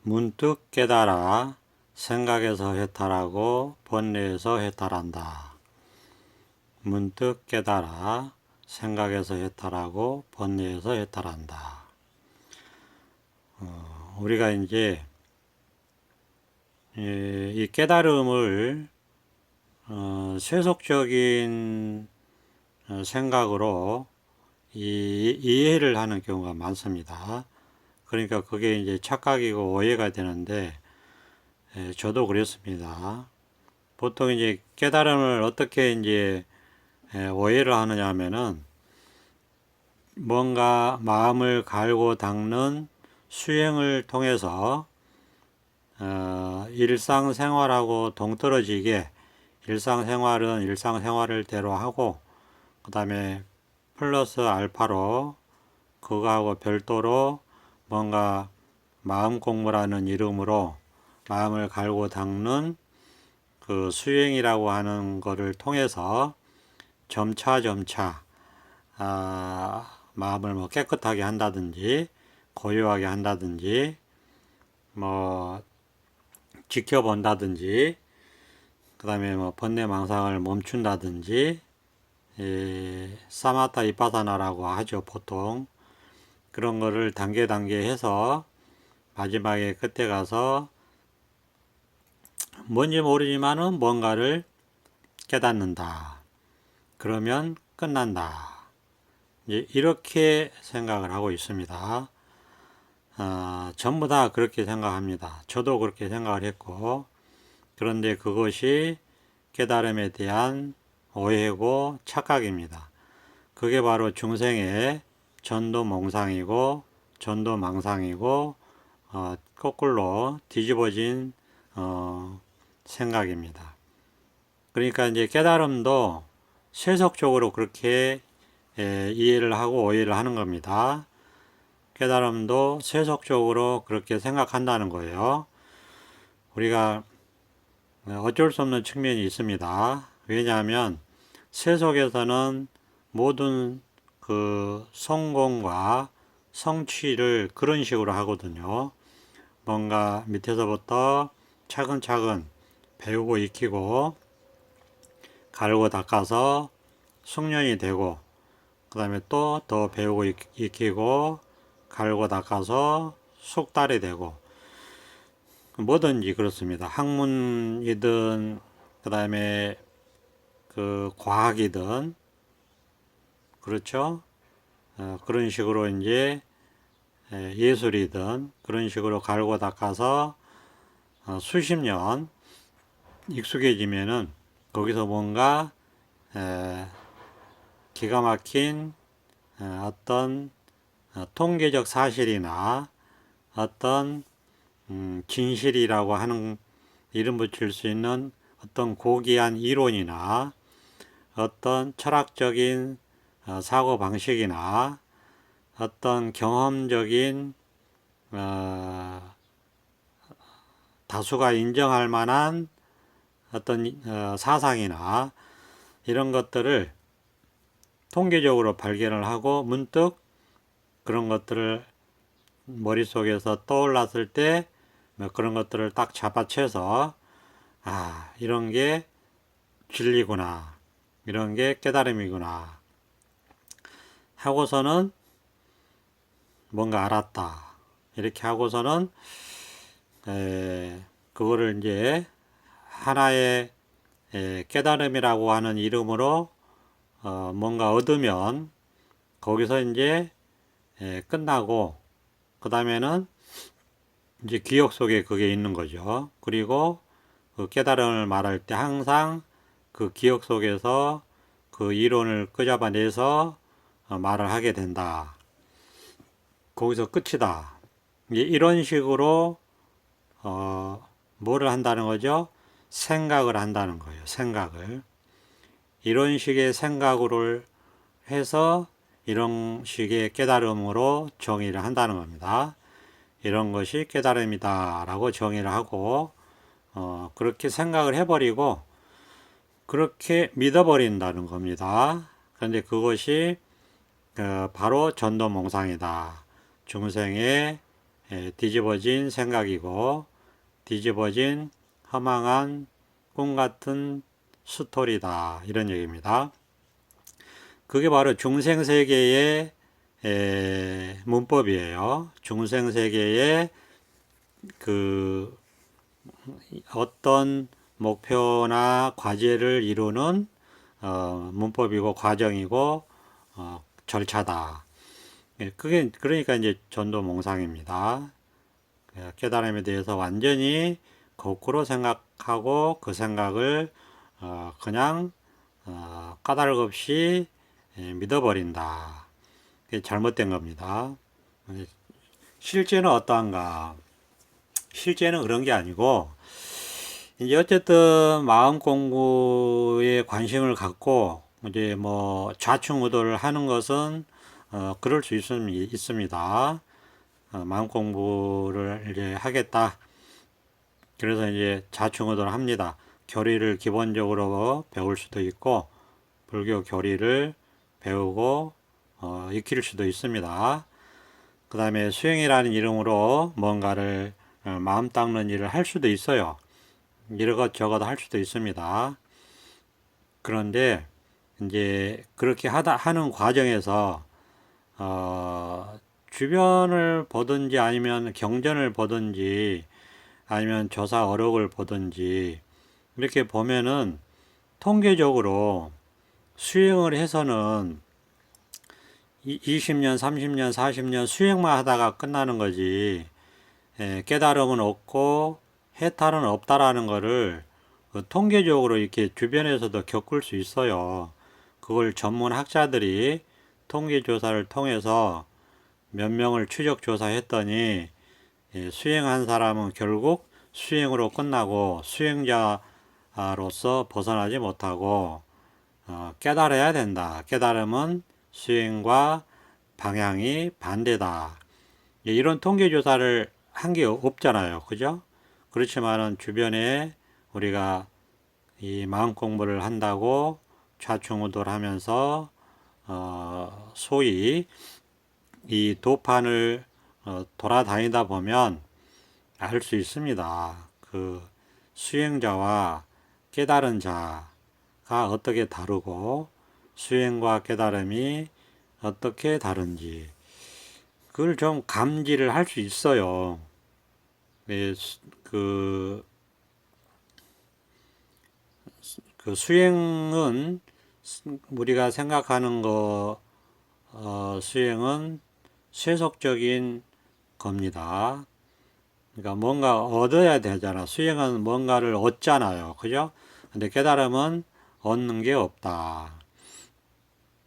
문득 깨달아 생각에서 해탈하고 번뇌에서 해탈한다. 문득 깨달아 생각에서 해탈하고 번뇌에서 해탈한다. 우리가 이제 이 깨달음을 세속적인 생각으로 이해를 하는 경우가 많습니다. 그러니까 그게 이제 착각이고 오해가 되는데, 저도 그랬습니다. 보통 이제 깨달음을 어떻게 이제 오해를 하느냐 하면은, 뭔가 마음을 갈고 닦는 수행을 통해서 일상생활하고 동떨어지게, 일상생활은 일상생활을 대로 하고, 그 다음에 플러스 알파로 그거하고 별도로 뭔가 마음 공부라는 이름으로 마음을 갈고 닦는 그 수행이라고 하는 거를 통해서 점차 마음을 뭐 깨끗하게 한다든지 고요하게 한다든지 뭐 지켜본다든지 그 다음에 뭐 번뇌망상을 멈춘다든지 사마타 이파사나라고 하죠. 보통 그런 거를 단계 해서 마지막에 끝에 가서 뭔지 모르지만은 뭔가를 깨닫는다. 그러면 끝난다. 이렇게 생각을 하고 있습니다. 전부 다 그렇게 생각합니다. 저도 그렇게 생각을 했고, 그런데 그것이 깨달음에 대한 오해고 착각입니다. 그게 바로 중생의 전도몽상이고 전도망상이고 거꾸로 뒤집어진 생각입니다. 그러니까 이제 깨달음도 세속적으로 그렇게 이해를 하고 오해를 하는 겁니다. 깨달음도 세속적으로 그렇게 생각한다는 거예요. 우리가 어쩔 수 없는 측면이 있습니다. 왜냐하면 세속에서는 모든 그 성공과 성취를 그런 식으로 하거든요. 뭔가 밑에서부터 차근차근 배우고 익히고 갈고 닦아서 숙련이 되고, 그 다음에 또 더 배우고 익히고 갈고 닦아서 숙달이 되고, 뭐든지 그렇습니다. 학문이든 그 다음에 그 과학이든 그렇죠. 그런 식으로 이제 예술이든 그런 식으로 갈고 닦아서 수십 년 익숙해지면은 거기서 뭔가 기가 막힌 어떤 통계적 사실이나 어떤 진실이라고 하는 이름 붙일 수 있는 어떤 고귀한 이론이나 어떤 철학적인 사고 방식이나 어떤 경험적인 다수가 인정할 만한 어떤 사상이나 이런 것들을 통계적으로 발견을 하고 문득 그런 것들을 머릿속에서 떠올랐을 때 그런 것들을 딱 잡아채서 이런 게 진리구나, 이런 게 깨달음이구나 하고서는 뭔가 알았다. 이렇게 하고서는 그거를 이제 하나의 깨달음이라고 하는 이름으로 뭔가 얻으면 거기서 이제 끝나고, 그 다음에는 이제 기억 속에 그게 있는 거죠. 그리고 그 깨달음을 말할 때 항상 그 기억 속에서 그 이론을 끄잡아내서 말을 하게 된다. 거기서 끝이다. 이런 식으로 뭐를 한다는 거죠? 생각을 한다는 거예요. 생각을. 이런 식의 생각을 해서 이런 식의 깨달음으로 정의를 한다는 겁니다. 이런 것이 깨달음이다 라고 정의를 하고 그렇게 생각을 해버리고 그렇게 믿어버린다는 겁니다. 그런데 그것이 바로 전도몽상이다. 중생의 뒤집어진 생각이고 뒤집어진 허망한 꿈 같은 스토리다. 이런 얘기입니다. 그게 바로 중생세계의 문법이에요. 중생세계의 그 어떤 목표나 과제를 이루는 문법이고 과정이고 절차다. 그게 그러니까 이제 전도몽상입니다. 깨달음에 대해서 완전히 거꾸로 생각하고 그 생각을 그냥 까닭 없이 믿어버린다. 그게 잘못된 겁니다. 실제는 어떠한가? 실제는 그런 게 아니고 이제 어쨌든 마음 공부에 관심을 갖고 이제 뭐 좌충우돌을 하는 것은 그럴 수 있습니다. 마음 공부를 이제 하겠다. 그래서 이제 좌충우돌을 합니다. 교리를 기본적으로 배울 수도 있고 불교 교리를 배우고 익힐 수도 있습니다. 그 다음에 수행이라는 이름으로 뭔가를 마음 닦는 일을 할 수도 있어요. 이것저것 할 수도 있습니다. 그런데 이제 그렇게 하는 과정에서 주변을 보든지 아니면 경전을 보든지 아니면 조사 어록을 보든지 이렇게 보면은 통계적으로 수행을 해서는 20년, 30년, 40년 수행만 하다가 끝나는 거지 깨달음은 없고 해탈은 없다라는 거를 통계적으로 이렇게 주변에서도 겪을 수 있어요. 그걸 전문 학자들이 통계조사를 통해서 몇 명을 추적조사했더니 수행한 사람은 결국 수행으로 끝나고 수행자로서 벗어나지 못하고 깨달아야 된다. 깨달음은 수행과 방향이 반대다. 이런 통계조사를 한 게 없잖아요. 그죠? 그렇지만은 주변에 우리가 이 마음 공부를 한다고 좌충우돌 하면서 소위 이 도판을 돌아다니다 보면 알 수 있습니다. 그 수행자와 깨달은 자가 어떻게 다르고 수행과 깨달음이 어떻게 다른지 그걸 좀 감지를 할 수 있어요. 그 수행은 우리가 생각하는 수행은 세속적인 겁니다. 그러니까 뭔가 얻어야 되잖아. 수행은 뭔가를 얻잖아요. 그죠? 근데 깨달음은 얻는 게 없다.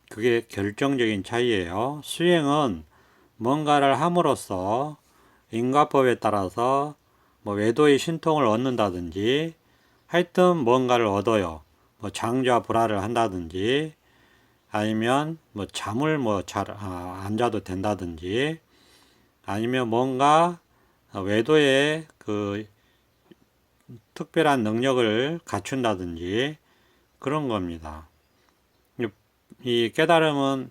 그게 결정적인 차이예요. 수행은 뭔가를 함으로써 인과법에 따라서 뭐 외도의 신통을 얻는다든지 하여튼 뭔가를 얻어요. 뭐 장좌 불화를 한다든지 아니면 뭐 잠을 뭐 잘 안 자도 된다든지 아니면 뭔가 외도의 그 특별한 능력을 갖춘다든지 그런 겁니다. 이 깨달음은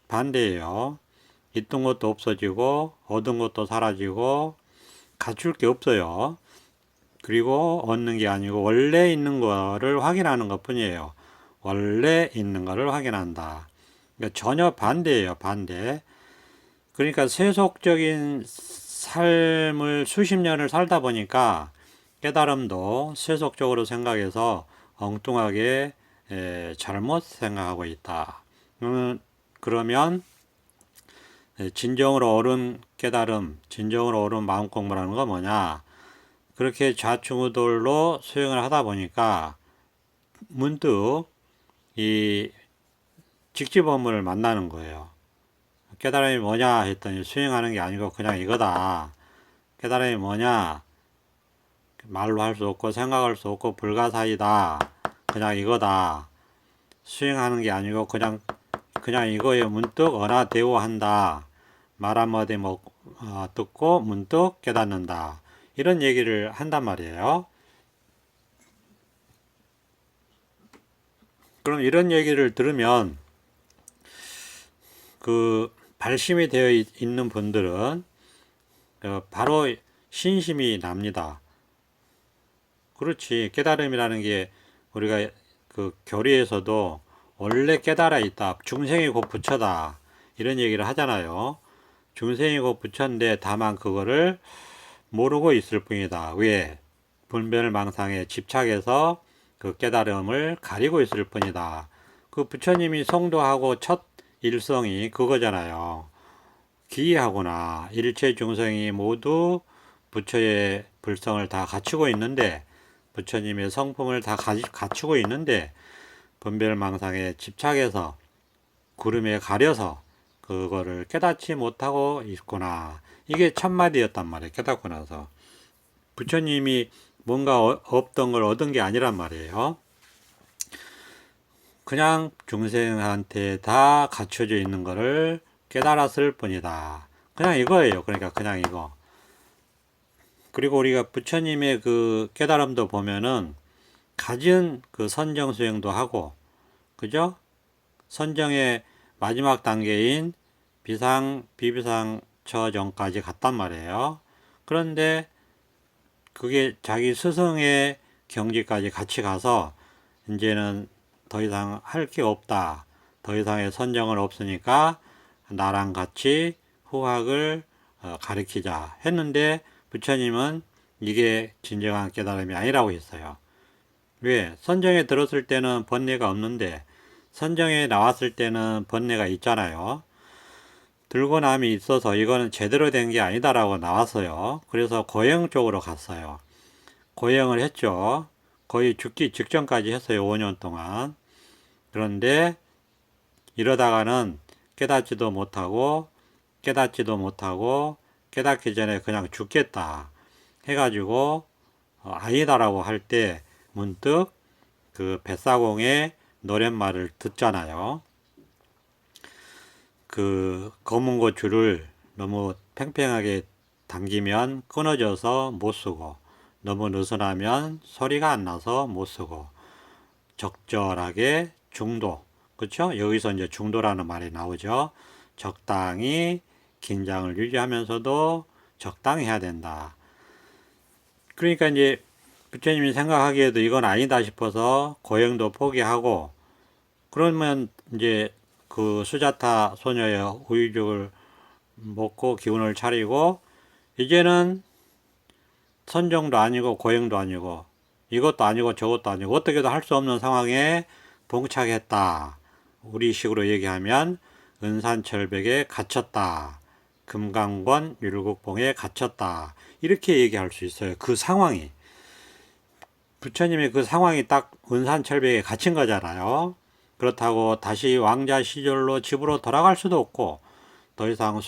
반대예요. 있던 것도 없어지고 얻은 것도 사라지고 갖출 게 없어요. 그리고 얻는 게 아니고 원래 있는 거를 확인하는 것 뿐이에요. 원래 있는 거를 확인한다. 그러니까 전혀 반대예요. 반대. 그러니까 세속적인 삶을 수십 년을 살다 보니까 깨달음도 세속적으로 생각해서 엉뚱하게 잘못 생각하고 있다. 그러면 진정으로 옳은 깨달음, 진정으로 옳은 마음 공부라는 건 뭐냐? 그렇게 좌충우돌로 수행을 하다 보니까 문득 이 직지법문을 만나는 거예요. 깨달음이 뭐냐 했더니 수행하는 게 아니고 그냥 이거다. 깨달음이 뭐냐? 말로 할 수 없고 생각할 수 없고 불가사의다. 그냥 이거다. 수행하는 게 아니고 그냥 이거에 문득 언하대오한다. 말 한마디 듣고 문득 깨닫는다. 이런 얘기를 한단 말이에요. 그럼 이런 얘기를 들으면 그 발심이 되어 있는 분들은 바로 신심이 납니다. 그렇지. 깨달음이라는 게 우리가 그 교리에서도 원래 깨달아 있다. 중생이 곧 부처다. 이런 얘기를 하잖아요. 중생이 곧 부처인데 다만 그거를 모르고 있을 뿐이다. 왜? 분별 망상에 집착해서 그 깨달음을 가리고 있을 뿐이다. 그 부처님이 성도하고 첫 일성이 그거잖아요. 기이하구나. 일체 중생이 모두 부처의 불성을 다 갖추고 있는데, 부처님의 성품을 다 갖추고 있는데, 분별망상에 집착해서 구름에 가려서 그거를 깨닫지 못하고 있구나. 이게 첫마디였단 말이에요. 깨닫고 나서. 부처님이 뭔가 없던 걸 얻은 게 아니란 말이에요. 그냥 중생한테 다 갖춰져 있는 거를 깨달았을 뿐이다. 그냥 이거예요. 그러니까 그냥 이거. 그리고 우리가 부처님의 그 깨달음도 보면은 가진 그 선정 수행도 하고, 그죠? 선정의 마지막 단계인 비상, 비비상 처정까지 갔단 말이에요. 그런데 그게 자기 스승의 경지까지 같이 가서 이제는 더 이상 할 게 없다. 더 이상의 선정은 없으니까 나랑 같이 후학을 가르치자 했는데 부처님은 이게 진정한 깨달음이 아니라고 했어요. 왜? 선정에 들었을 때는 번뇌가 없는데 선정에 나왔을 때는 번뇌가 있잖아요. 들고 남이 있어서 이거는 제대로 된 게 아니다라고 나왔어요. 그래서 고행 쪽으로 갔어요. 고행을 했죠. 거의 죽기 직전까지 했어요. 5년 동안. 그런데 이러다가는 깨닫지도 못하고 깨닫기 전에 그냥 죽겠다 해가지고 아니다라고 할 때 문득 그 뱃사공의 노랫말을 듣잖아요. 그 검은 고추를 너무 팽팽하게 당기면 끊어져서 못 쓰고 너무 느슨하면 소리가 안 나서 못 쓰고 적절하게 중도, 그렇죠? 여기서 이제 중도라는 말이 나오죠. 적당히 긴장을 유지하면서도 적당히 해야 된다. 그러니까 이제 부처님이 생각하기에도 이건 아니다 싶어서 고행도 포기하고 그러면 이제 그 수자타 소녀의 우유죽을 먹고 기운을 차리고 이제는 선정도 아니고 고행도 아니고 이것도 아니고 저것도 아니고 어떻게도 할 수 없는 상황에 봉착했다. 우리 식으로 얘기하면 은산철벽에 갇혔다. 금강권 율국봉에 갇혔다. 이렇게 얘기할 수 있어요. 그 상황이. 부처님의 그 상황이 딱 은산철벽에 갇힌 거잖아요. 그렇다고 다시 왕자 시절로 집으로 돌아갈 수도 없고 더 이상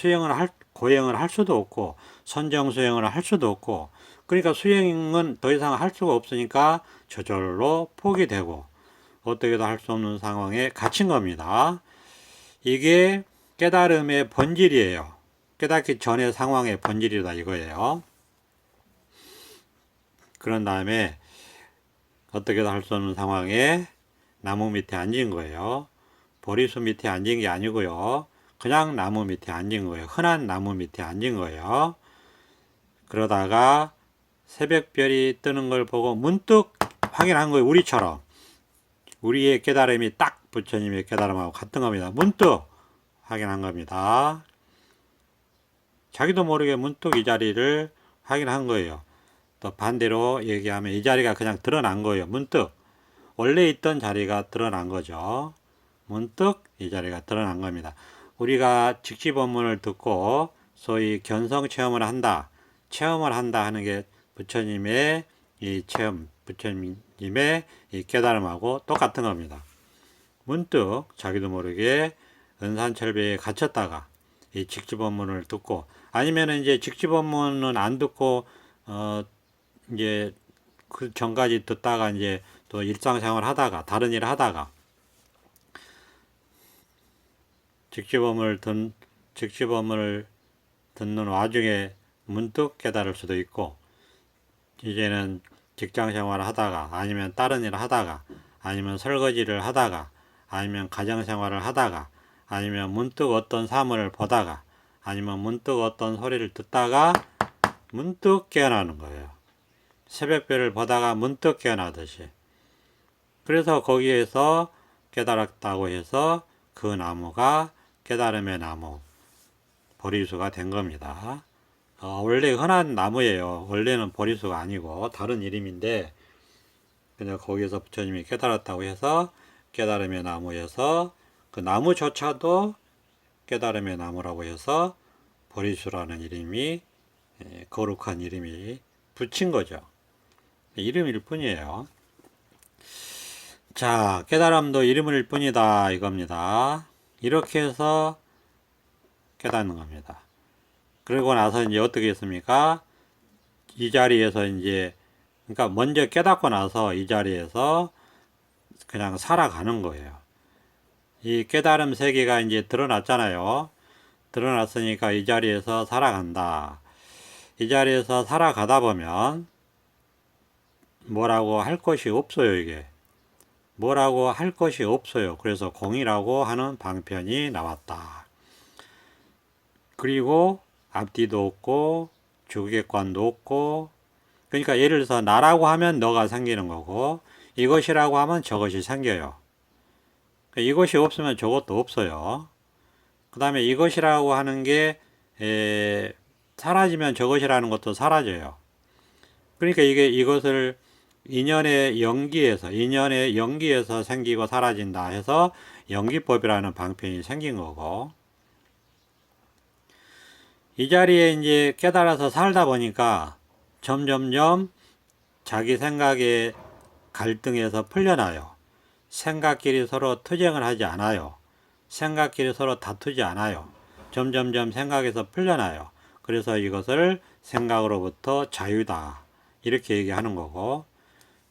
고행을 할 수도 없고 선정 수행을 할 수도 없고 그러니까 수행은 더 이상 할 수가 없으니까 저절로 포기되고 어떻게도 할 수 없는 상황에 갇힌 겁니다. 이게 깨달음의 본질이에요. 깨닫기 전의 상황의 본질이다 이거예요. 그런 다음에 어떻게도 할 수 없는 상황에 나무 밑에 앉은 거예요. 보리수 밑에 앉은 게 아니고요. 그냥 나무 밑에 앉은 거예요. 흔한 나무 밑에 앉은 거예요. 그러다가 새벽별이 뜨는 걸 보고 문득 확인한 거예요. 우리처럼. 우리의 깨달음이 딱 부처님의 깨달음하고 같은 겁니다. 문득 확인한 겁니다. 자기도 모르게 문득 이 자리를 확인한 거예요. 또 반대로 얘기하면 이 자리가 그냥 드러난 거예요. 문득. 원래 있던 자리가 드러난 거죠. 문득 이 자리가 드러난 겁니다. 우리가 직시법문을 듣고 소위 견성 체험을 한다. 체험을 한다 하는 게 부처님의 이 체험, 부처님의 이 깨달음하고 똑같은 겁니다. 문득 자기도 모르게 은산철벽에 갇혔다가 이 직지법문을 듣고 아니면 이제 직지법문은 안 듣고 이제 그 전까지 듣다가 이제 또 일상생활 하다가 다른 일 하다가 직지법문을 듣는 와중에 문득 깨달을 수도 있고 이제는 직장생활을 하다가 아니면 다른 일을 하다가 아니면 설거지를 하다가 아니면 가정생활을 하다가 아니면 문득 어떤 사물을 보다가 아니면 문득 어떤 소리를 듣다가 문득 깨어나는 거예요. 새벽별을 보다가 문득 깨어나듯이. 그래서 거기에서 깨달았다고 해서 그 나무가 깨달음의 나무, 보리수가 된 겁니다. 원래 흔한 나무예요. 원래는 보리수가 아니고 다른 이름인데 그냥 거기에서 부처님이 깨달았다고 해서 깨달음의 나무에서 그 나무조차도 깨달음의 나무라고 해서 보리수라는 이름이 거룩한 이름이 붙인 거죠. 이름일 뿐이에요. 자, 깨달음도 이름일 뿐이다 이겁니다. 이렇게 해서 깨닫는 겁니다. 그러고 나서 이제 어떻게 했습니까? 이 자리에서 이제 그러니까 먼저 깨닫고 나서 이 자리에서 그냥 살아가는 거예요. 이 깨달음 세계가 이제 드러났잖아요. 드러났으니까 이 자리에서 살아간다. 이 자리에서 살아가다 보면 뭐라고 할 것이 없어요, 이게. 뭐라고 할 것이 없어요. 그래서 공이라고 하는 방편이 나왔다. 그리고 앞뒤도 없고 주객관도 없고 그러니까 예를 들어서 나라고 하면 너가 생기는 거고 이것이라고 하면 저것이 생겨요. 이것이 없으면 저것도 없어요. 그 다음에 이것이라고 하는 게 사라지면 저것이라는 것도 사라져요. 그러니까 이것을 인연의 연기에서 생기고 사라진다 해서 연기법이라는 방편이 생긴 거고 이 자리에 이제 깨달아서 살다 보니까 점점점 자기 생각의 갈등에서 풀려나요. 생각끼리 서로 투쟁을 하지 않아요. 생각끼리 서로 다투지 않아요. 점점점 생각에서 풀려나요. 그래서 이것을 생각으로부터 자유다. 이렇게 얘기하는 거고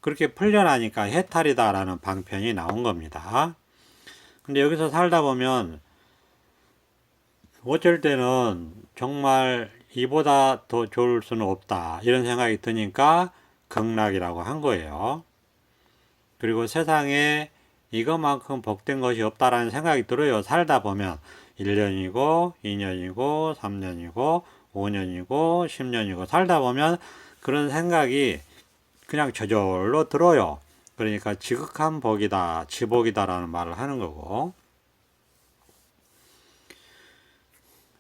그렇게 풀려나니까 해탈이다 라는 방편이 나온 겁니다. 근데 여기서 살다 보면 어쩔 때는 정말 이보다 더 좋을 수는 없다 이런 생각이 드니까 극락이라고 한 거예요. 그리고 세상에 이것만큼 복된 것이 없다라는 생각이 들어요. 살다 보면 1년이고 2년이고 3년이고 5년이고 10년이고 살다 보면 그런 생각이 그냥 저절로 들어요. 그러니까 지극한 복이다, 지복이다라는 말을 하는 거고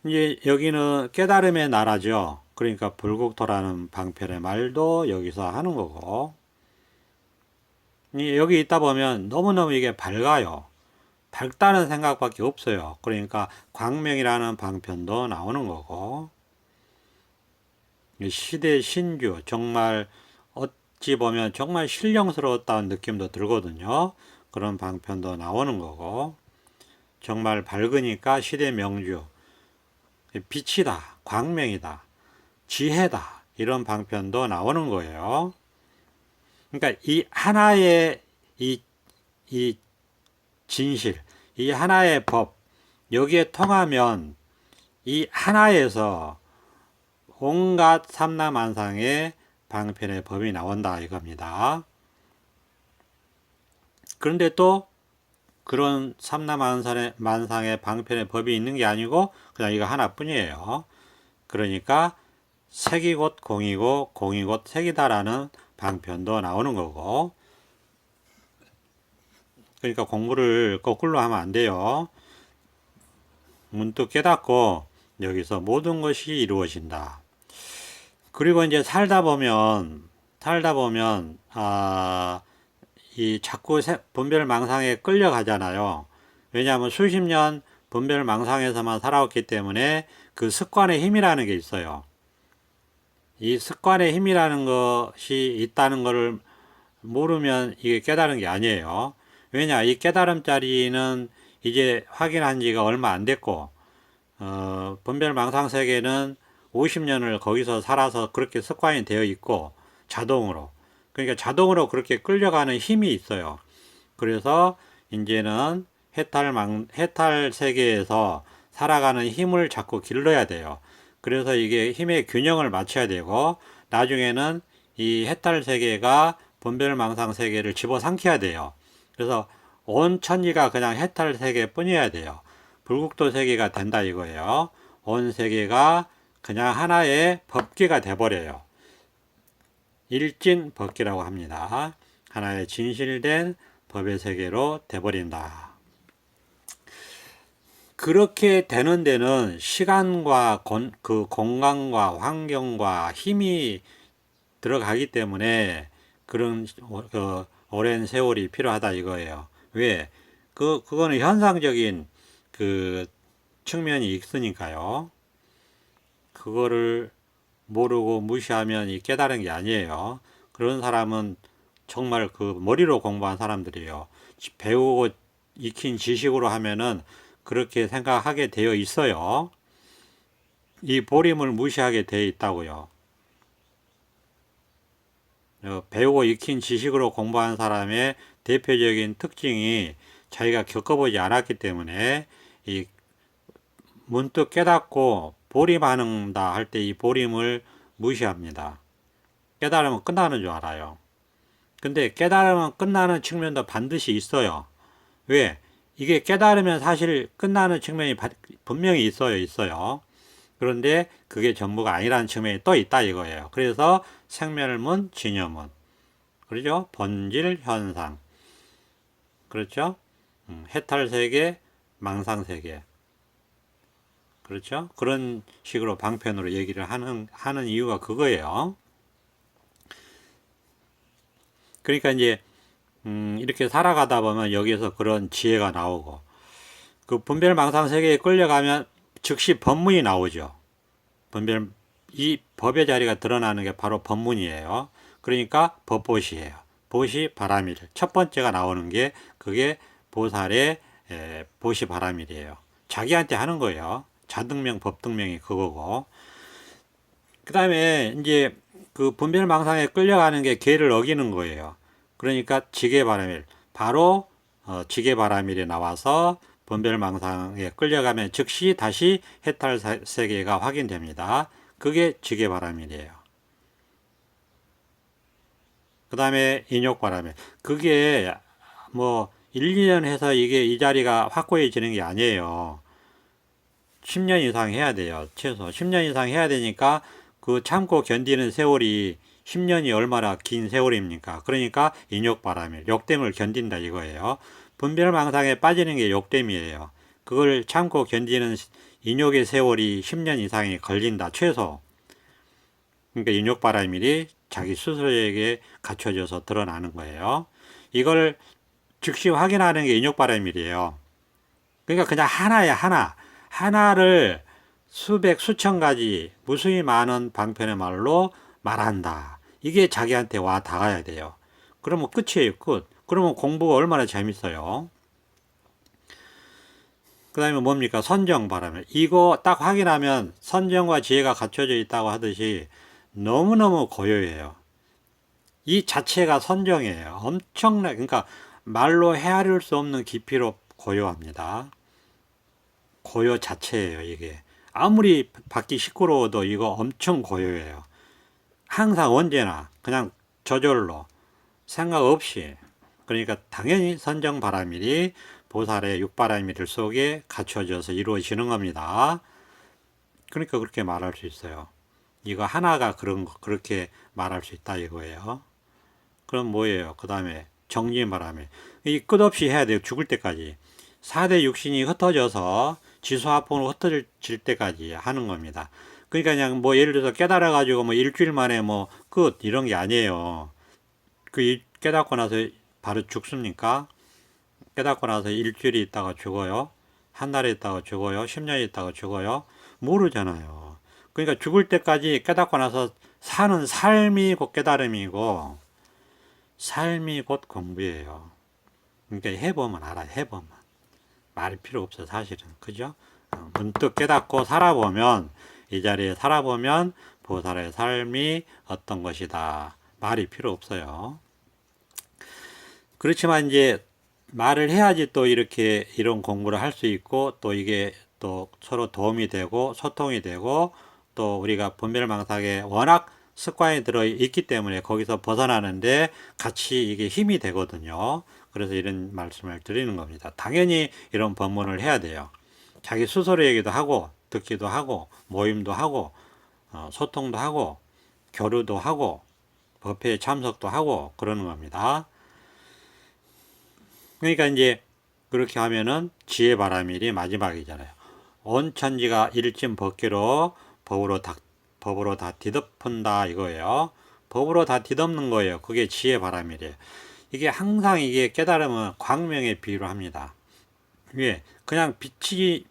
이제 여기는 깨달음의 나라죠. 그러니까 불국토라는 방편의 말도 여기서 하는 거고 여기 있다 보면 너무너무 이게 밝아요. 밝다는 생각밖에 없어요. 그러니까 광명이라는 방편도 나오는 거고 시대 신주 정말 어찌 보면 정말 신령스러웠다는 느낌도 들거든요. 그런 방편도 나오는 거고 정말 밝으니까 시대 명주 빛이다, 광명이다, 지혜다 이런 방편도 나오는 거예요. 그러니까 이 하나의 이 진실, 이 하나의 법 여기에 통하면 이 하나에서 온갖 삼라만상의 방편의 법이 나온다 이겁니다. 그런데 또 그런 삼라만상의 방편의 법이 있는 게 아니고 그냥 이거 하나뿐이에요. 그러니까 색이 곧 공이고 공이 곧 색이다라는 방편도 나오는 거고 그러니까 공부를 거꾸로 하면 안 돼요. 문득 깨닫고 여기서 모든 것이 이루어진다. 그리고 이제 살다 보면 이 자꾸 분별망상에 끌려가잖아요. 왜냐하면 수십 년 분별망상에서만 살아왔기 때문에 그 습관의 힘이라는 게 있어요. 이 습관의 힘이라는 것이 있다는 것을 모르면 이게 깨달은 게 아니에요. 왜냐, 이 깨달음짜리는 이제 확인한 지가 얼마 안 됐고, 분별망상 세계는 50년을 거기서 살아서 그렇게 습관이 되어 있고, 자동으로. 그러니까 자동으로 그렇게 끌려가는 힘이 있어요. 그래서 이제는 해탈 세계에서 살아가는 힘을 자꾸 길러야 돼요. 그래서 이게 힘의 균형을 맞춰야 되고, 나중에는 이 해탈 세계가 분별망상 세계를 집어삼켜야 돼요. 그래서 온 천지가 그냥 해탈 세계뿐이어야 돼요. 불국토 세계가 된다 이거예요. 온 세계가 그냥 하나의 법계가 돼버려요. 일진 법계라고 합니다. 하나의 진실된 법의 세계로 돼버린다. 그렇게 되는 데는 시간과 그 공간과 환경과 힘이 들어가기 때문에 그런 오랜 세월이 필요하다 이거예요. 왜? 그거는 현상적인 그 측면이 있으니까요. 그거를 모르고 무시하면 이 깨달은 게 아니에요. 그런 사람은 정말 그 머리로 공부한 사람들이에요. 배우고 익힌 지식으로 하면은 그렇게 생각하게 되어 있어요. 이 보림을 무시하게 되어 있다고요. 배우고 익힌 지식으로 공부한 사람의 대표적인 특징이 자기가 겪어보지 않았기 때문에 이 문득 깨닫고 보림하는다 할 때 이 보림을 무시합니다. 깨달으면 끝나는 줄 알아요. 근데 깨달으면 끝나는 측면도 반드시 있어요. 왜? 이게 깨달으면 사실 끝나는 측면이 분명히 있어요. 그런데 그게 전부가 아니라는 측면이 또 있다 이거예요. 그래서 생멸문, 진여문, 그렇죠? 본질, 현상, 그렇죠? 해탈세계, 망상세계, 그렇죠? 그런 식으로 방편으로 얘기를 하는 이유가 그거예요. 그러니까 이제 이렇게 살아가다 보면 여기에서 그런 지혜가 나오고, 그 분별망상세계에 끌려가면 즉시 법문이 나오죠. 이 법의 자리가 드러나는 게 바로 법문이에요. 그러니까 법보시예요. 보시 바라밀. 첫 번째가 나오는 게 그게 보살의 보시 바라밀이에요. 자기한테 하는 거예요. 자등명 법등명이 그거고. 그 다음에 이제 그 분별망상에 끌려가는 게 계를 어기는 거예요. 그러니까 지게바라밀. 바로 지게바라밀이 나와서 분별망상에 끌려가면 즉시 다시 해탈 세계가 확인됩니다. 그게 지게바라밀이에요. 그 다음에 인욕바라밀. 그게 뭐 1, 2년 해서 이게 이 자리가 확고해지는 게 아니에요. 10년 이상 해야 돼요. 최소 10년 이상 해야 되니까 그 참고 견디는 세월이 10년이 얼마나 긴 세월입니까? 그러니까 인욕바라밀, 욕됨을 견딘다 이거예요. 분별망상에 빠지는 게 욕됨이에요. 그걸 참고 견디는 인욕의 세월이 10년 이상이 걸린다 최소. 그러니까 인욕바라밀이 자기 스스로에게 갖춰져서 드러나는 거예요. 이걸 즉시 확인하는 게 인욕바라밀이에요. 그러니까 그냥 하나야 하나. 하나를 수백 수천 가지 무수히 많은 방편의 말로 말한다. 이게 자기한테 와 닿아야 돼요. 그러면 끝이에요. 끝. 그러면 공부가 얼마나 재밌어요. 그 다음에 뭡니까? 선정바라밀. 이거 딱 확인하면 선정과 지혜가 갖춰져 있다고 하듯이 너무너무 고요해요. 이 자체가 선정이에요. 엄청나, 그러니까 말로 헤아릴 수 없는 깊이로 고요합니다. 고요 자체예요, 이게. 아무리 밖이 시끄러워도 이거 엄청 고요해요. 항상 언제나 그냥 저절로 생각 없이. 그러니까 당연히 선정바라밀이 보살의 육바라밀 속에 갖춰져서 이루어지는 겁니다. 그러니까 그렇게 말할 수 있어요. 이거 하나가 그렇게 말할 수 있다 이거예요. 그럼 뭐예요? 그 다음에 정진바라밀. 이 끝없이 해야 돼요. 죽을 때까지. 4대 육신이 흩어져서 지수화풍으로 흩어질 때까지 하는 겁니다. 그러니까 그냥 뭐 예를 들어서 깨달아가지고 뭐 일주일 만에 뭐 끝 이런 게 아니에요. 그 깨닫고 나서 바로 죽습니까? 깨닫고 나서 일주일이 있다가 죽어요. 한 달이 있다가 죽어요. 10년이 있다가 죽어요. 모르잖아요. 그러니까 죽을 때까지 깨닫고 나서 사는 삶이 곧 깨달음이고 삶이 곧 공부예요. 그러니까 해보면 알아. 해보면 말 필요 없어 사실은. 그죠? 문득 깨닫고 살아보면 이 자리에 살아보면 보살의 삶이 어떤 것이다. 말이 필요 없어요. 그렇지만 이제 말을 해야지 또 이렇게 이런 공부를 할 수 있고 또 이게 또 서로 도움이 되고 소통이 되고 또 우리가 분별망상에 워낙 습관이 들어 있기 때문에 거기서 벗어나는데 같이 이게 힘이 되거든요. 그래서 이런 말씀을 드리는 겁니다. 당연히 이런 법문을 해야 돼요. 자기 스스로 얘기도 하고 듣기도 하고 모임도 하고 소통도 하고 교류도 하고 법회에 참석도 하고 그러는 겁니다. 그러니까 이제 그렇게 하면은 지혜바라밀이 마지막이잖아요. 온 천지가 일심 법계로 법으로 다 뒤덮은다 이거예요. 법으로 다 뒤덮는 거예요. 그게 지혜바라밀이에요. 이게 항상 이게 깨달으면 광명의 비유를 합니다. 왜? 그냥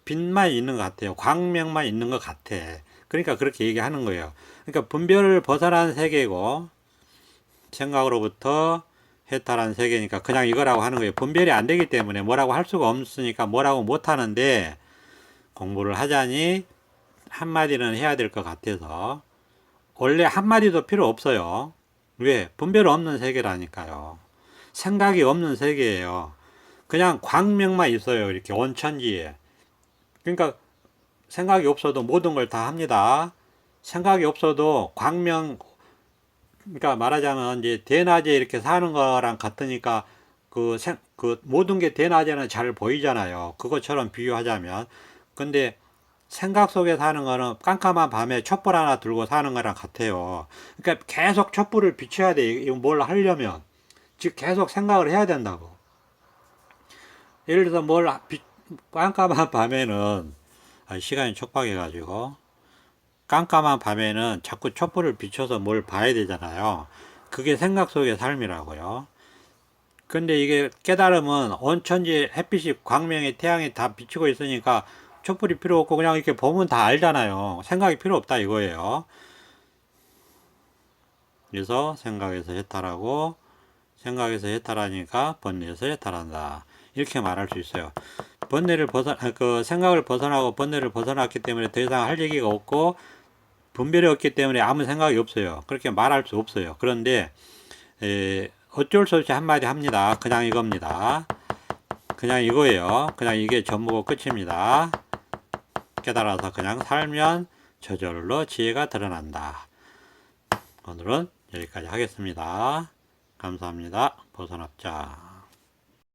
빛만 있는 것 같아요. 광명만 있는 것 같아. 그러니까 그렇게 얘기하는 거예요. 그러니까 분별을 벗어난 세계고 생각으로부터 해탈한 세계니까 그냥 이거라고 하는 거예요. 분별이 안 되기 때문에 뭐라고 할 수가 없으니까 뭐라고 못 하는데 공부를 하자니 한마디는 해야 될 것 같아서 원래 한마디도 필요 없어요. 왜? 분별 없는 세계라니까요. 생각이 없는 세계예요. 그냥 광명만 있어요. 이렇게 온천지에. 그러니까 생각이 없어도 모든 걸 다 합니다. 생각이 없어도 광명, 그러니까 말하자면 이제 대낮에 이렇게 사는 거랑 같으니까 그 모든 게 대낮에는 잘 보이잖아요. 그것처럼 비유하자면. 근데 생각 속에 사는 거는 깜깜한 밤에 촛불 하나 들고 사는 거랑 같아요. 그러니까 계속 촛불을 비춰야 돼. 이거 뭘 하려면. 즉 계속 생각을 해야 된다고. 예를 들어서 깜깜한 밤에는 시간이 촉박해가지고 깜깜한 밤에는 자꾸 촛불을 비춰서 뭘 봐야 되잖아요. 그게 생각 속의 삶이라고요. 근데 이게 깨달으면 온 천지 햇빛이 광명이 태양이 다 비치고 있으니까 촛불이 필요 없고 그냥 이렇게 보면 다 알잖아요. 생각이 필요 없다 이거예요. 그래서 생각에서 해탈하고 생각에서 해탈하니까 번뇌에서 해탈한다. 이렇게 말할 수 있어요. 생각을 벗어나고 번뇌를 벗어났기 때문에 더 이상 할 얘기가 없고 분별이 없기 때문에 아무 생각이 없어요. 그렇게 말할 수 없어요. 그런데 어쩔 수 없이 한마디 합니다. 그냥 이겁니다. 그냥 이거예요. 그냥 이게 전부고 끝입니다. 깨달아서 그냥 살면 저절로 지혜가 드러난다. 오늘은 여기까지 하겠습니다. 감사합니다. 보선합자.